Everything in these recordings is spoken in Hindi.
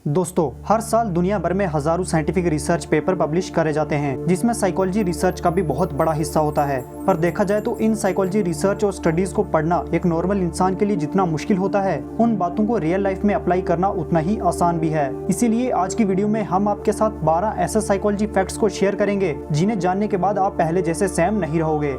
दोस्तों, हर साल दुनिया भर में हजारों साइंटिफिक रिसर्च पेपर पब्लिश करे जाते हैं जिसमें साइकोलॉजी रिसर्च का भी बहुत बड़ा हिस्सा होता है। पर देखा जाए तो इन साइकोलॉजी रिसर्च और स्टडीज को पढ़ना एक नॉर्मल इंसान के लिए जितना मुश्किल होता है, उन बातों को रियल लाइफ में अप्लाई करना उतना ही आसान भी है। इसीलिए आज की वीडियो में हम आपके साथ 12 ऐसे साइकोलॉजी फैक्ट्स को शेयर करेंगे जिन्हें जानने के बाद आप पहले जैसे सेम नहीं रहोगे।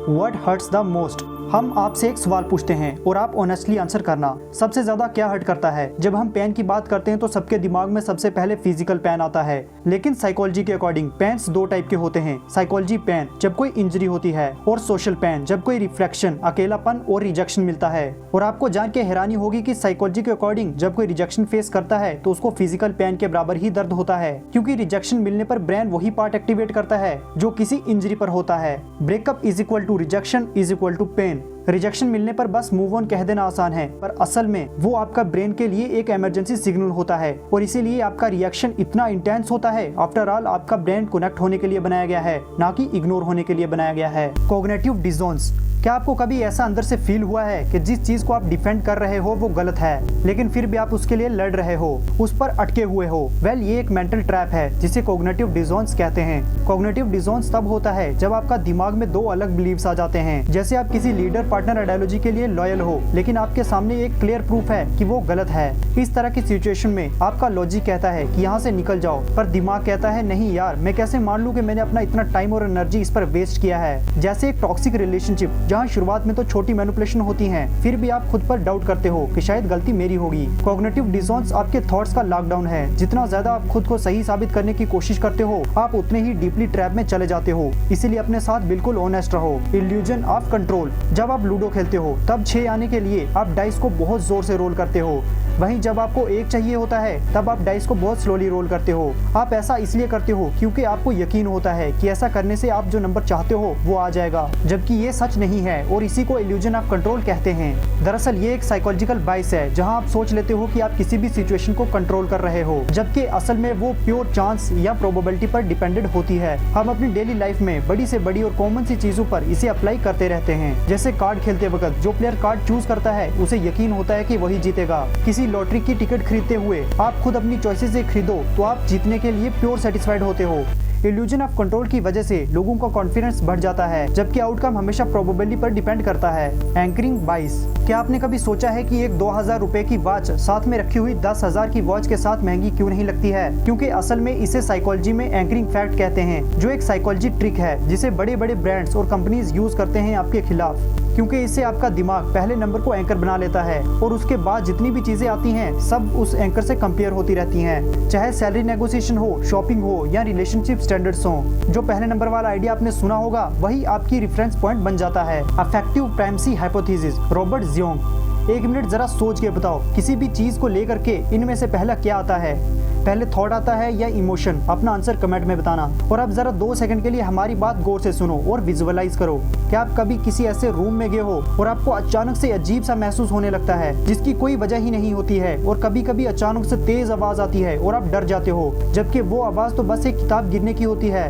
What hertz the most? हम आपसे एक सवाल पूछते हैं और आप ऑनेस्टली आंसर करना। सबसे ज्यादा क्या हर्ट करता है? जब हम पेन की बात करते हैं तो सबके दिमाग में सबसे पहले फिजिकल पेन आता है, लेकिन साइकोलॉजी के अकॉर्डिंग पेन्स दो टाइप के होते हैं। साइकोलॉजी पेन जब कोई इंजरी होती है और सोशल पेन जब कोई रिफ्लेक्शन, अकेलापन और रिजेक्शन मिलता है। और आपको जान के हैरानी होगी कि साइकोलॉजी के अकॉर्डिंग जब कोई रिजेक्शन फेस करता है तो उसको फिजिकल पेन के बराबर ही दर्द होता है, क्योंकि रिजेक्शन मिलने पर ब्रेन वही पार्ट एक्टिवेट करता है जो किसी इंजरी पर होता है। Breakup is equal to rejection is equal to pain. Rejection मिलने पर बस मूव ऑन कह देना आसान है, पर असल में वो आपका ब्रेन के लिए एक इमरजेंसी सिग्नल होता है और इसीलिए आपका रिएक्शन इतना इंटेंस होता है। आफ्टर ऑल आपका ब्रेन कनेक्ट होने के लिए बनाया गया है, ना कि इग्नोर होने के लिए बनाया गया है। Cognitive dissonance. क्या आपको कभी ऐसा अंदर से फील हुआ है कि जिस चीज को आप डिफेंड कर रहे हो वो गलत है, लेकिन फिर भी आप उसके लिए लड़ रहे हो, उस पर अटके हुए हो? वेल, ये एक मेंटल ट्रैप है जिसे कॉग्निटिव डिसोनेंस कहते हैं। कॉग्निटिव डिसोनेंस तब होता है जब आपका दिमाग में दो अलग बिलीव्स आ जाते हैं। जैसे आप किसी लीडर पार्टनर आइडियोलॉजी के लिए लॉयल हो, लेकिन आपके सामने एक क्लियर प्रूफ है कि वो गलत है। इस तरह की सिचुएशन में आपका लॉजिक कहता है कि यहाँ से निकल जाओ, पर दिमाग कहता है नहीं यार, मैं कैसे मान लूं कि मैंने अपना इतना टाइम और एनर्जी इस पर वेस्ट किया है। जैसे एक टॉक्सिक रिलेशनशिप जहाँ शुरुआत में तो छोटी मैनिपुलेशन होती हैं, फिर भी आप खुद पर डाउट करते हो कि शायद गलती मेरी होगी। कॉग्निटिव डिसोनेंस आपके थॉट्स का लॉकडाउन है। जितना ज्यादा आप खुद को सही साबित करने की कोशिश करते हो, आप उतने ही डीपली ट्रैप में चले जाते हो। इसीलिए अपने साथ बिल्कुल ऑनेस्ट रहो। Illusion of control. जब आप लूडो खेलते हो तब 6 आने के लिए आप डाइस को बहुत जोर से रोल करते हो, वहीं जब आपको 1 चाहिए होता है तब आप डाइस को बहुत स्लोली रोल करते हो। आप ऐसा इसलिए करते हो क्योंकि आपको यकीन होता है कि ऐसा करने से आप जो नंबर चाहते हो वो आ जाएगा, जबकि ये सच नहीं है और इसी को इल्यूजन ऑफ कंट्रोल कहते हैं। दरअसल ये एक साइकोलॉजिकल बायस है जहां आप सोच लेते हो कि आप किसी भी सिचुएशन को कंट्रोल कर रहे हो, जबकि असल में वो प्योर चांस या प्रोबेबिलिटी पर डिपेंडेंट होती है। हम अपनी डेली लाइफ में बड़ी से बड़ी और कॉमन सी चीजों पर इसे अप्लाई करते रहते हैं। जैसे कार्ड खेलते वक्त जो प्लेयर कार्ड चूज करता है उसे यकीन होता है कि वही जीतेगा। किसी लॉटरी की टिकट खरीदते हुए आप खुद अपनी चॉइसेस से खरीदो तो आप जीतने के लिए प्योर सेटिस्फाइड होते हो। इल्यूजन ऑफ कंट्रोल की वजह से लोगों का कॉन्फिडेंस बढ़ जाता है, जबकि आउटकम हमेशा प्रोबेबिलिटी पर डिपेंड करता है। एंकरिंग बाइस। क्या आपने कभी सोचा है कि एक 2000 रुपए की वॉच साथ में रखी हुई 10,000 की वॉच के साथ महंगी क्यों नहीं लगती है? क्योंकि असल में इसे साइकोलॉजी में एंकरिंग फैक्ट कहते हैं, जो एक साइकोलॉजी ट्रिक है जिसे बड़े बड़े ब्रांड्स और कंपनीज यूज करते हैं आपके खिलाफ, क्योंकि इससे आपका दिमाग पहले नंबर को एंकर बना लेता है और उसके बाद जितनी भी चीजें आती हैं सब उस एंकर से कंपेयर होती रहती हैं। चाहे सैलरी नेगोशिएशन हो, शॉपिंग हो या रिलेशनशिप स्टैंडर्ड्स हो, जो पहले नंबर वाला आइडिया आपने सुना होगा वही आपकी रेफरेंस पॉइंट बन जाता है। Affective primacy hypothesis. Robert Jeong. 1 minute जरा सोच के बताओ, किसी भी चीज को लेकर के इनमें से पहला क्या आता है? पहले थॉट आता है या इमोशन? अपना आंसर कमेंट में बताना। और अब जरा 2 सेकंड के लिए हमारी बात गौर से सुनो और विजुअलाइज करो। क्या आप कभी किसी ऐसे रूम में गए हो और आपको अचानक से अजीब सा महसूस होने लगता है जिसकी कोई वजह ही नहीं होती है, और कभी कभी अचानक से तेज आवाज आती है और आप डर जाते हो, जबकि वो आवाज तो बस एक किताब गिरने की होती है।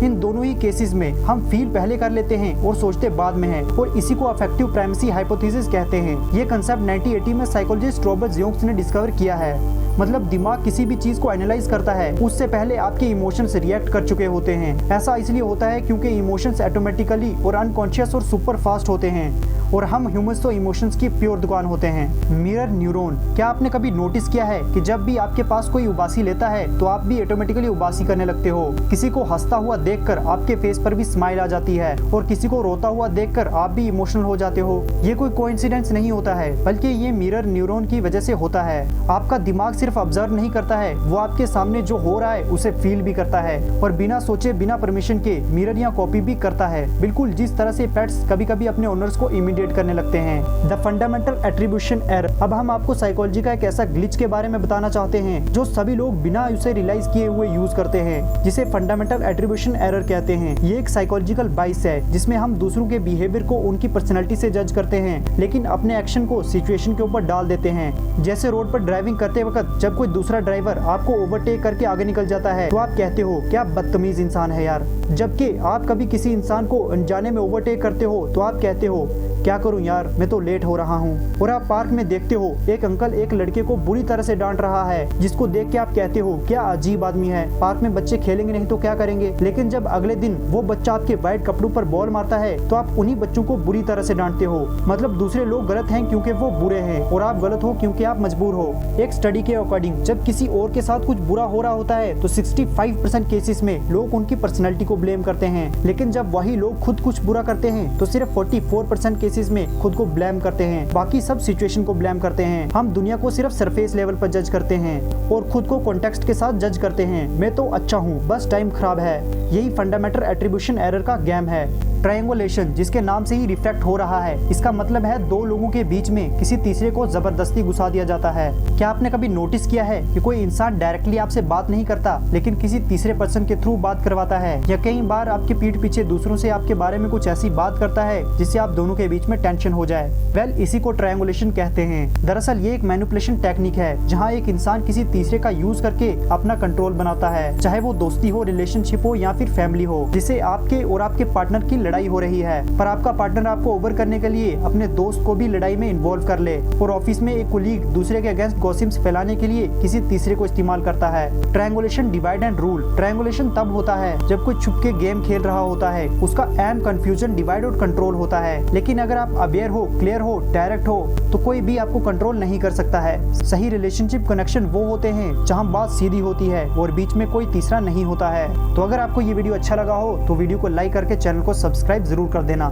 इन दोनों ही केसेस में हम फील पहले कर लेते हैं और सोचते बाद में हैं, और इसी को अफेक्टिव प्राइमेसी हाइपोथेसिस कहते हैं। ये कंसेप्ट 1980 में साइकोलॉजिस्ट रॉबर्ट जियोंग ने डिस्कवर किया है। मतलब दिमाग किसी भी चीज को एनालाइज करता है उससे पहले आपके इमोशंस रिएक्ट कर चुके होते हैं। ऐसा इसलिए होता है क्योंकि इमोशंस ऑटोमेटिकली और अनकॉन्शियस और सुपर फास्ट होते हैं, और हम ह्यूमंस तो इमोशंस की प्योर दुकान होते हैं। Mirror neuron. क्या आपने कभी नोटिस किया है कि जब भी आपके पास कोई उबासी लेता है तो आप भी ऑटोमेटिकली उबासी करने लगते हो? किसी को हंसता हुआ देखकर आपके फेस पर भी स्माइल आ जाती है, और किसी को रोता हुआ देखकर आप भी इमोशनल हो जाते हो। ये कोई कोइंसिडेंस नहीं होता है, बल्कि ये मिरर न्यूरॉन की वजह से होता है। आपका दिमाग सिर्फ ऑब्जर्व नहीं करता है, वो आपके सामने जो हो रहा है उसे फील भी करता है, और बिना सोचे बिना परमिशन के मिरर या कॉपी भी करता है। बिल्कुल जिस तरह से पेट्स कभी कभी अपने ओनर्स को इमिडिएट करने लगते हैं। The fundamental attribution error. अब हम आपको साइकोलॉजी का एक ऐसा ग्लिच के बारे में बताना चाहते हैं जो सभी लोग बिना उसे रियलाइज किए हुए यूज करते हैं, जिसे फंडामेंटल एट्रीब्यूशन एरर कहते हैं। ये एक साइकोलॉजिकल बाइस है जिसमें हम दूसरों के बिहेवियर को उनकी पर्सनैलिटी से जज करते हैं, लेकिन अपने एक्शन को सिचुएशन के ऊपर डाल देते हैं। जैसे रोड पर ड्राइविंग करते वक्त जब कोई दूसरा ड्राइवर आपको ओवरटेक करके आगे निकल जाता है तो आप कहते हो क्या बदतमीज इंसान है यार, जबकि आप कभी किसी इंसान को अनजाने में ओवरटेक करते हो तो आप कहते हो क्या करूं यार, मैं तो लेट हो रहा हूं। और आप पार्क में देखते हो एक अंकल एक लड़के को बुरी तरह से डांट रहा है, जिसको देख के आप कहते हो क्या अजीब आदमी है, पार्क में बच्चे खेलेंगे नहीं तो क्या करेंगे। लेकिन जब अगले दिन वो बच्चा आपके वाइट कपड़ों पर बॉल मारता है तो आप उन्हीं बच्चों को बुरी तरह से डांटते हो। मतलब दूसरे लोग गलत हैं क्योंकि वो बुरे हैं और आप गलत हो क्योंकि आप मजबूर हो। एक स्टडी के अकॉर्डिंग जब किसी और के साथ कुछ बुरा हो रहा होता है तो 65% केसेस में लोग उनकी पर्सनैलिटी को ब्लेम करते हैं, लेकिन जब वही लोग खुद कुछ बुरा करते हैं तो सिर्फ 44% केसेस में खुद को ब्लेम करते हैं, बाकी सब सिचुएशन को ब्लेम करते हैं। हम दुनिया को सिर्फ सरफेस लेवल पर जज करते हैं और खुद को कॉन्टेक्स्ट के साथ जज करते हैं। मैं तो अच्छा हूँ, बस टाइम खराब है। यही फंडामेंटल एट्रीब्यूशन एरर का गेम है। ट्रायंगुलेशन जिसके नाम से ही रिफ्लेक्ट हो रहा है, इसका मतलब है दो लोगों के बीच में किसी तीसरे को जबरदस्ती घुसा दिया जाता है। क्या आपने कभी नोटिस किया है कि कोई इंसान डायरेक्टली आपसे बात नहीं करता लेकिन किसी तीसरे पर्सन के थ्रू बात करवाता है, या कई बार आपकी पीठ पीछे दूसरों से आपके बारे में कुछ ऐसी बात करता है जिससे आप दोनों के बीच में टेंशन हो जाए। वेल, इसी को ट्रायंगुलेशन कहते हैं। दरअसल ये एक मैनिपुलेशन टेक्निक है जहाँ एक इंसान किसी तीसरे का यूज करके अपना कंट्रोल बनाता है, चाहे वो दोस्ती हो, रिलेशनशिप हो या फिर फैमिली हो। जिससे आपके और आपके पार्टनर की लड़ाई हो रही है पर आपका पार्टनर आपको ओवर करने के लिए अपने दोस्त को भी लड़ाई में इन्वॉल्व कर ले, और ऑफिस में एक कुलीग दूसरे के अगेंस्ट गॉसिप्स फैलाने के लिए किसी तीसरे को इस्तेमाल करता है। Triangulation divide and rule. Triangulation तब होता है जब कोई छुप के गेम खेल रहा होता है, उसका एम कंफ्यूजन डिवाइड और कंट्रोल होता है। लेकिन अगर आप अवेयर हो, क्लियर हो, डायरेक्ट हो तो कोई भी आपको कंट्रोल नहीं कर सकता है। सही रिलेशनशिप कनेक्शन वो होते हैं जहाँ बात सीधी होती है और बीच में कोई तीसरा नहीं होता है। तो अगर आपको ये वीडियो अच्छा लगा हो तो वीडियो को लाइक करके चैनल को सब्सक्राइब जरूर कर देना।